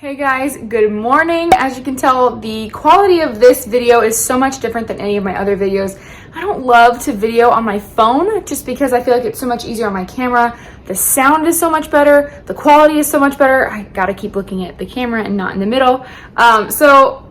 Hey guys, good morning. As you can tell, the quality of this video is so much different than any of my other videos. I don't love to video on my phone just because I feel like it's so much easier on my camera. The sound is so much better. The quality is so much better. I gotta keep looking at the camera and not in the middle. So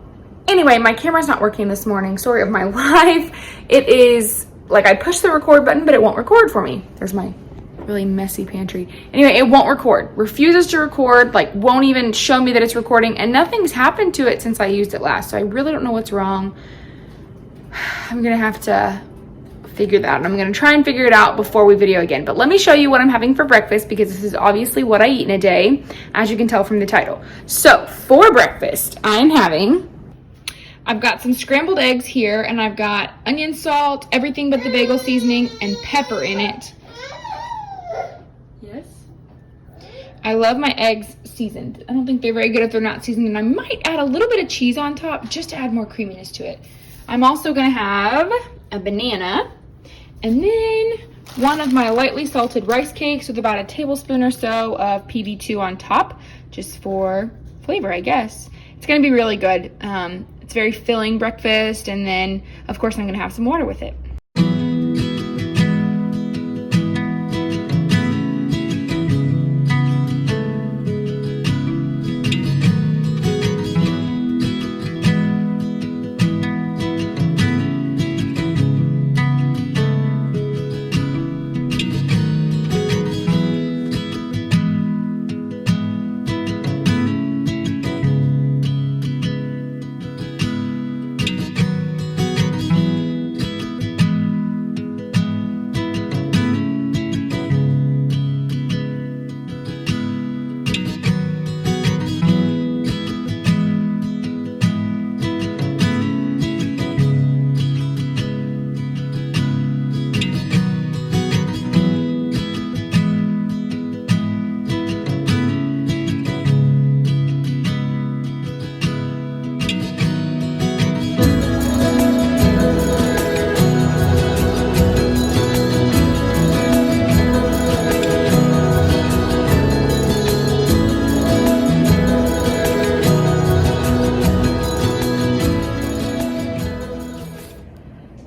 anyway, my camera's not working this morning. Story of my life. It is like I pushed the record button, but it won't record for me. There's my really messy pantry. Anyway, it won't record. Refuses to record, like won't even show me that it's recording, and nothing's happened to it since I used it last. So I really don't know what's wrong. I'm gonna have to figure that out. I'm gonna try and figure it out before we video again. But let me show you what I'm having for breakfast, because this is obviously what I eat in a day, as you can tell from the title. So for breakfast, I've got some scrambled eggs here, and I've got onion, salt, everything but the bagel seasoning, and pepper in it. Yes. I love my eggs seasoned. I don't think they're very good if they're not seasoned, and I might add a little bit of cheese on top just to add more creaminess to it. I'm also gonna have a banana, and then one of my lightly salted rice cakes with about a tablespoon or so of PB2 on top, just for flavor, I guess. It's gonna be really good. It's very filling breakfast, and then of course I'm gonna have some water with it.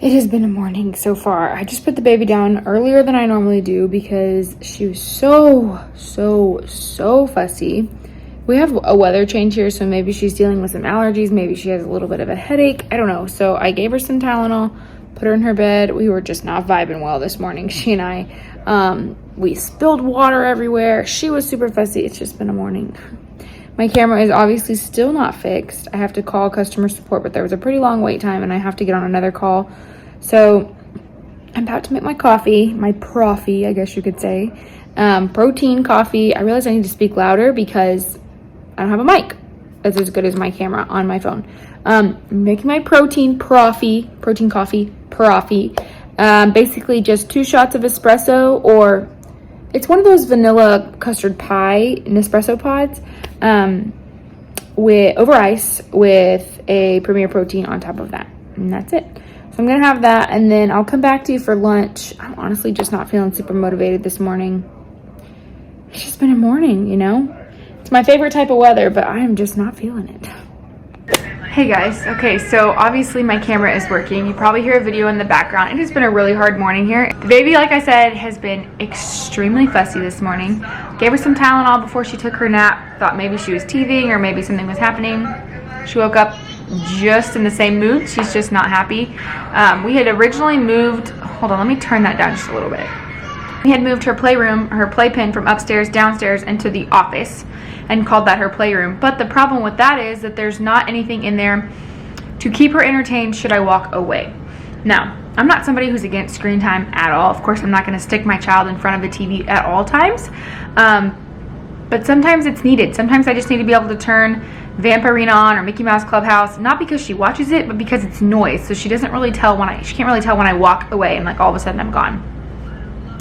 It has been a morning so far. I just put the baby down earlier than I normally do because she was so fussy. We have a weather change here, so maybe she's dealing with some allergies. Maybe she has a little bit of a headache. I don't know. So I gave her some Tylenol, put her in her bed. We were just not vibing well this morning, she and I. We spilled water everywhere. She was super fussy. It's just been a morning. My camera is obviously still not fixed. I have to call customer support, but there was a pretty long wait time and I have to get on another call. So I'm about to make my coffee, my profie, I guess you could say. Protein coffee. I realize I need to speak louder because I don't have a mic that's as good as my camera on my phone. I'm making my protein coffee. Basically just 2 shots of espresso, or it's one of those vanilla custard pie Nespresso pods over ice with a Premier Protein on top of that. And that's it. So I'm gonna have that, and then I'll come back to you for lunch. I'm honestly just not feeling super motivated this morning. It's just been a morning, you know? It's my favorite type of weather, but I am just not feeling it. Hey guys, okay, so obviously my camera is working. You probably hear a video in the background. It has been a really hard morning here. The baby, like I said, has been extremely fussy this morning. Gave her some Tylenol before she took her nap. Thought maybe she was teething or maybe something was happening. She woke up just in the same mood. She's just not happy. We had originally moved, hold on, let me turn that down just a little bit. We had moved her playroom, her playpen, from upstairs downstairs into the office and called that her playroom. But the problem with that is that there's not anything in there to keep her entertained should I walk away. Now, I'm not somebody who's against screen time at all. Of course, I'm not gonna stick my child in front of a TV at all times. But sometimes it's needed. Sometimes I just need to be able to turn Vampirina on or Mickey Mouse Clubhouse, not because she watches it, but because it's noise. So she can't really tell when I walk away and like all of a sudden I'm gone.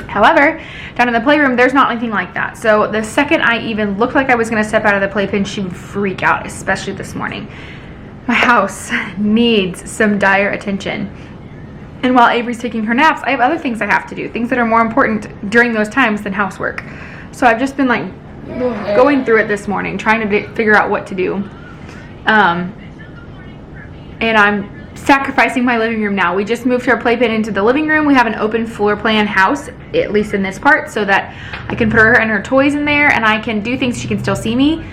However, down in the playroom, there's not anything like that. So the second I even looked like I was gonna step out of the playpen, she would freak out, especially this morning. My house needs some dire attention. And while Avery's taking her naps, I have other things I have to do, things that are more important during those times than housework. So I've just been like going through it this morning, trying to figure out what to do. And I'm sacrificing my living room now. We just moved our playpen into the living room. We have an open floor plan house, at least in this part, so that I can put her and her toys in there and I can do things she can still see me.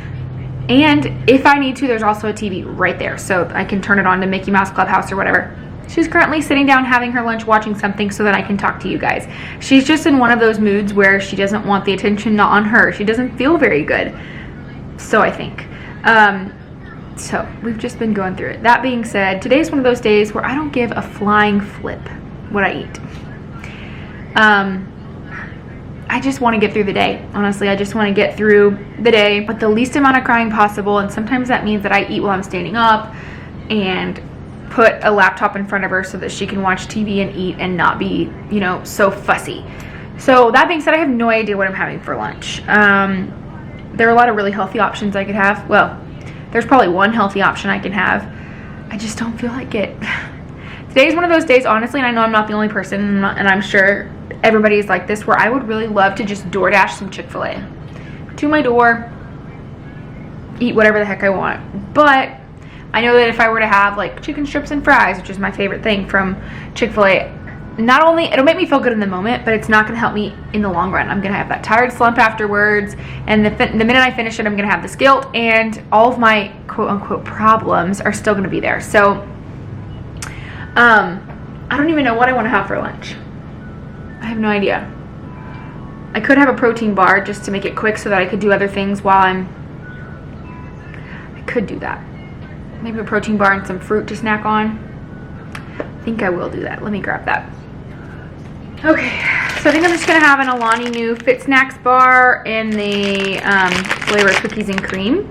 And if I need to, there's also a TV right there, so I can turn it on to Mickey Mouse Clubhouse or whatever. She's currently sitting down having her lunch, watching something so that I can talk to you guys. She's just in one of those moods where she doesn't want the attention not on her. She doesn't feel very good, so I think. So we've just been going through it. That being said, today's one of those days where I don't give a flying flip what I eat. I just want to get through the day. Honestly, I just want to get through the day with the least amount of crying possible. And sometimes that means that I eat while I'm standing up and put a laptop in front of her so that she can watch TV and eat and not be, you know, so fussy. So that being said, I have no idea what I'm having for lunch. There are a lot of really healthy options I could have. Well, there's probably one healthy option I can have. I just don't feel like it. Today's one of those days, honestly, and I know I'm not the only person, and I'm sure everybody's like this, where I would really love to just DoorDash some Chick-fil-A to my door, eat whatever the heck I want. But I know that if I were to have like chicken strips and fries, which is my favorite thing from Chick-fil-A, not only it'll make me feel good in the moment, but it's not going to help me in the long run. I'm going to have that tired slump afterwards, and the minute I finish it, I'm going to have this guilt, and all of my quote-unquote problems are still going to be there. So I don't even know what I want to have for lunch. I have no idea. I could have a protein bar just to make it quick so that I could do other things while I could do that. Maybe a protein bar and some fruit to snack on. I think I will do that. Let me grab that. Okay, so I think I'm just going to have an Alani Nu Fit Snacks bar in the flavor cookies and cream.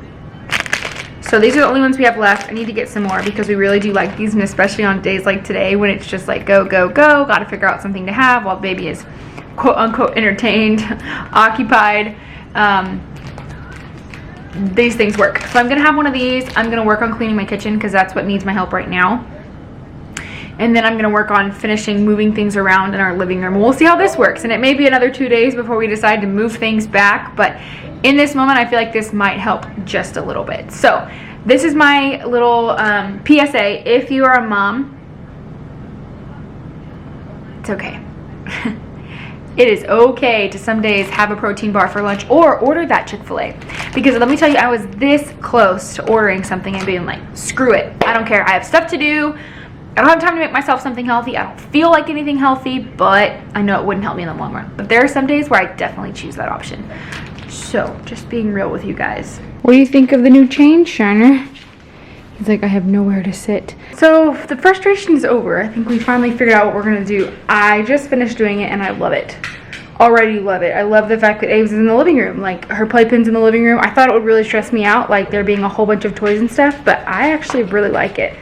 So these are the only ones we have left. I need to get some more because we really do like these, and especially on days like today when it's just like go, go, go. Got to figure out something to have while the baby is quote unquote entertained, occupied. These things work. So I'm going to have one of these. I'm going to work on cleaning my kitchen because that's what needs my help right now. And then I'm going to work on finishing moving things around in our living room. We'll see how this works. And it may be another 2 days before we decide to move things back. But in this moment, I feel like this might help just a little bit. So this is my little PSA. If you are a mom, it's okay. It is okay to some days have a protein bar for lunch or order that Chick-fil-A. Because let me tell you, I was this close to ordering something and being like, screw it. I don't care. I have stuff to do. I don't have time to make myself something healthy. I don't feel like anything healthy, but I know it wouldn't help me in the long run. But there are some days where I definitely choose that option. So, just being real with you guys. What do you think of the new change, Shiner? He's like, I have nowhere to sit. So, the frustration is over. I think we finally figured out what we're going to do. I just finished doing it, and I love it. Already love it. I love the fact that Aves is in the living room. Like, her playpen's in the living room. I thought it would really stress me out, like there being a whole bunch of toys and stuff, but I actually really like it.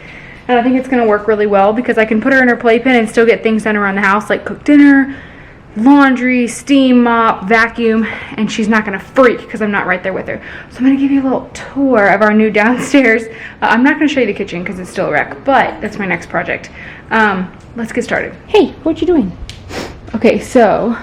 And I think it's going to work really well because I can put her in her playpen and still get things done around the house, like cook dinner, laundry, steam, mop, vacuum, and she's not going to freak because I'm not right there with her. So I'm going to give you a little tour of our new downstairs. I'm not going to show you the kitchen because it's still a wreck, but that's my next project. Let's get started. Hey, what you doing? Okay, so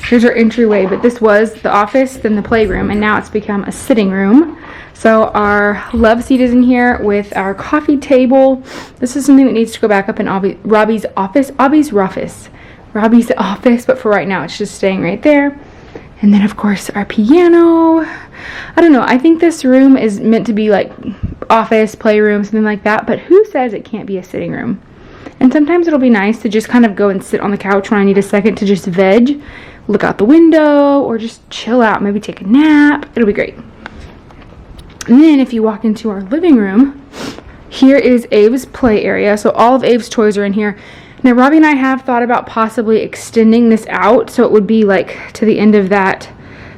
here's our entryway, but this was the office, then the playroom, and now it's become a sitting room. So our love seat is in here with our coffee table. This is something that needs to go back up in Robbie's office. Robbie's office, but for right now it's just staying right there. And then of course our piano. I don't know, I think this room is meant to be like office, playroom, something like that, but who says it can't be a sitting room? And sometimes it'll be nice to just kind of go and sit on the couch when I need a second to just veg, look out the window, or just chill out, maybe take a nap. It'll be great. And then if you walk into our living room, here is Abe's play area. So all of Abe's toys are in here. Now Robbie and I have thought about possibly extending this out so it would be like to the end of that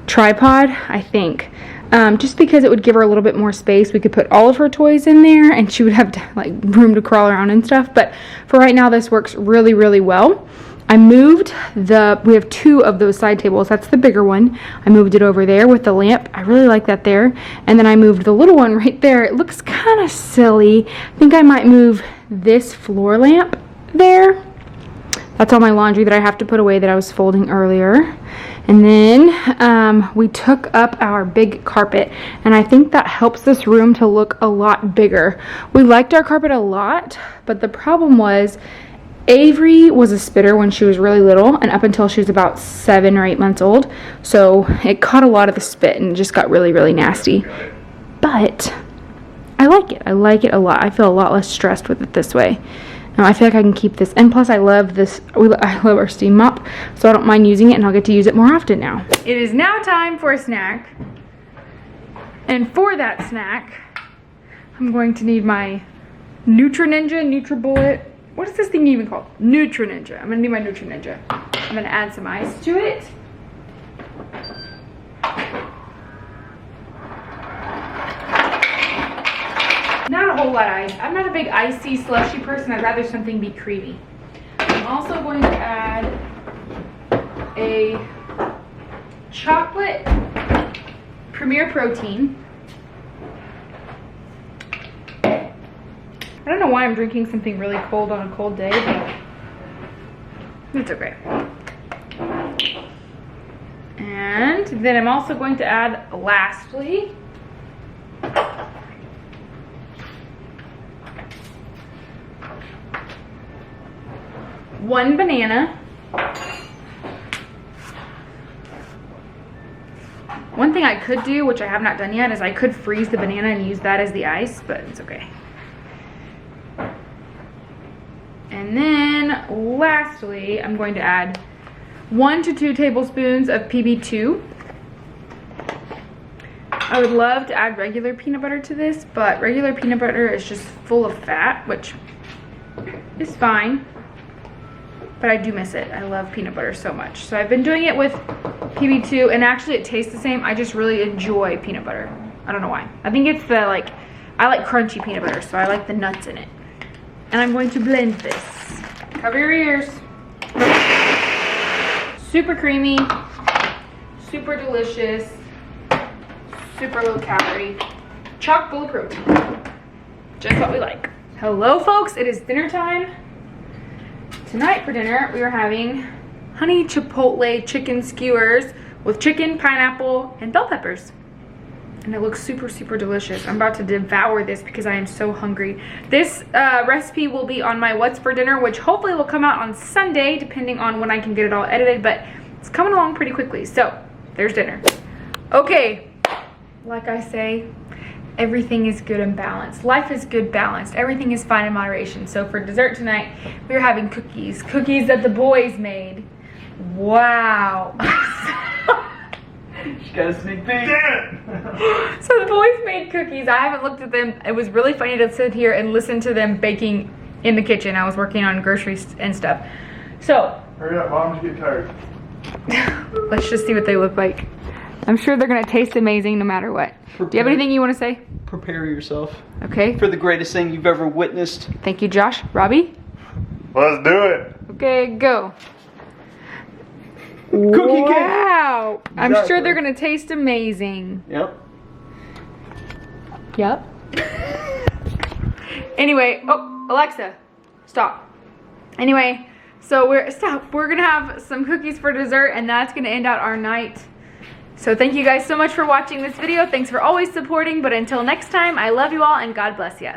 tripod, I think. Just because it would give her a little bit more space. We could put all of her toys in there and she would have like room to crawl around and stuff. But for right now, this works really, really well. I moved we have 2 of those side tables. That's the bigger one. I moved it over there with the lamp. I really like that there. And then I moved the little one right there. It looks kind of silly. I think I might move this floor lamp there. That's all my laundry that I have to put away that I was folding earlier. And then we took up our big carpet, and I think that helps this room to look a lot bigger. We liked our carpet a lot, but the problem was Avery was a spitter when she was really little and up until she was about 7 or 8 months old. So it caught a lot of the spit and just got really, really nasty. But I like it. I like it a lot. I feel a lot less stressed with it this way. Now I feel like I can keep this, and plus I love this, I love our steam mop, so I don't mind using it, and I'll get to use it more often now. It is now time for a snack, and for that snack, I'm going to need my Nutri-Ninja, NutriBullet, what is this thing even called? Nutri-Ninja. I'm gonna need my Nutri-Ninja. I'm gonna add some ice to it. Not a whole lot of ice. I'm not a big icy, slushy person. I'd rather something be creamy. I'm also going to add a chocolate Premier Protein. I don't know why I'm drinking something really cold on a cold day, but it's okay. And then I'm also going to add, lastly, one banana. One thing I could do, which I have not done yet, is I could freeze the banana and use that as the ice, but it's okay. And then lastly, I'm going to add 1 to 2 tablespoons of PB2. I would love to add regular peanut butter to this, but regular peanut butter is just full of fat, which is fine. But I do miss it. I love peanut butter so much. So I've been doing it with PB2, and actually it tastes the same. I just really enjoy peanut butter. I don't know why. I think it's the, I like crunchy peanut butter, so I like the nuts in it. And I'm going to blend this. Cover your ears. Super creamy, super delicious, super low calorie, chock full of protein. Just what we like. Hello folks, it is dinner time. Tonight for dinner, we are having honey chipotle chicken skewers with chicken, pineapple, and bell peppers. And it looks super, super delicious. I'm about to devour this because I am so hungry. This recipe will be on my What's for Dinner, which hopefully will come out on Sunday, depending on when I can get it all edited, but it's coming along pretty quickly. So, there's dinner. Okay, like I say, everything is good and balanced. Life is good balanced. Everything is fine in moderation. So for dessert tonight, we're having cookies. Cookies that the boys made. Wow. She got a sneak peek. So the boys made cookies. I haven't looked at them. It was really funny to sit here and listen to them baking in the kitchen. I was working on groceries and stuff. So. Hurry up, Mom's getting tired. Let's just see what they look like. I'm sure they're gonna taste amazing no matter what. Do you have anything you want to say? Prepare yourself. Okay. For the greatest thing you've ever witnessed. Thank you, Josh. Robbie? Let's do it. Okay, go. Cookie cake. Wow. I'm Exactly. sure they're gonna taste amazing. Yep. Yep. Anyway, oh, Alexa, stop. Anyway, so we're gonna have some cookies for dessert, and that's gonna end out our night. So thank you guys so much for watching this video. Thanks for always supporting, but until next time, I love you all and God bless ya.